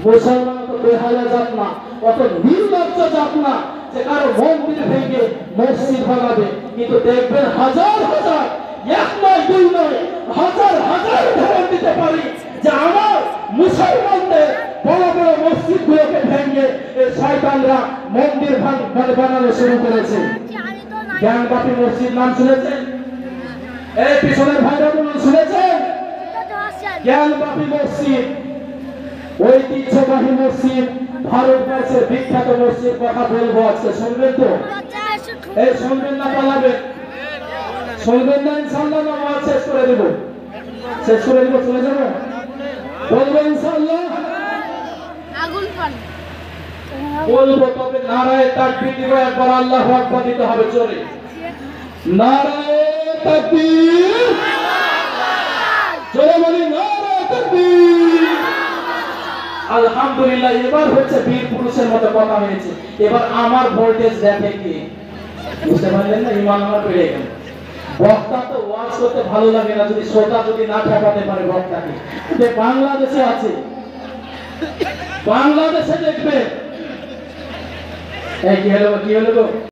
মুসলমান তো বেহায়া জাত না, অত নির্লজ্জ জাত না যে কারো মন্দির ভেঙে মসজিদ ভাঙাবে। কিন্তু দেখবেন হাজার হাজার, এক নয় দুই নয়, হাজার হাজার উদাহরণ দিতে পারি যে আমার মুসলমানদের বড় বড় মসজিদ গুলোকে ভেঙে এই শয়তানরা মন্দির বানানো শুরু করেছে। জ্ঞানবাপী মসজিদ নাম শুনেছেন? এই পিছনের ভাইরা বলুন, শুনেছেন? জ্ঞানবাপী মসজিদ ঐতিহ্যবাহী মসজিদ, ভারতবর্ষের বিখ্যাত মসজিদ। কথা বলবো আজকে, শুনবেন তো? এই শুনবেন না পালাবেন? শুনবেন না? ইনশাআল্লাহ নামাজ শেষ করে দেব, শেষ করে দেব, চলে যাবো। বলবো ইনশাআল্লাহ? বলবো, তবে নারায়ে তাকবীর দিব একবার, আল্লাহু আকবার দিতে হবে। চলে নারায়ে তাকবীর, চলে বলি নারায়ে তাকবীর। আলহামদুলিল্লাহ, এবার হচ্ছে বীর পুরুষের মতো কথা হয়েছে। এবার আমার ভোল্টেজ দেখে কি, বুঝতে পারলেন না? ইমান আমার বেড়ে গেল। বক্তা তো ওয়াজ করতে ভালো লাগে না যদি শ্রোতা যদি না ঠেকাতে পারে বক্তাকে। যে বাংলাদেশে আছে, বাংলাদেশে দেখবে, এই কি হলো, কি হলো গো?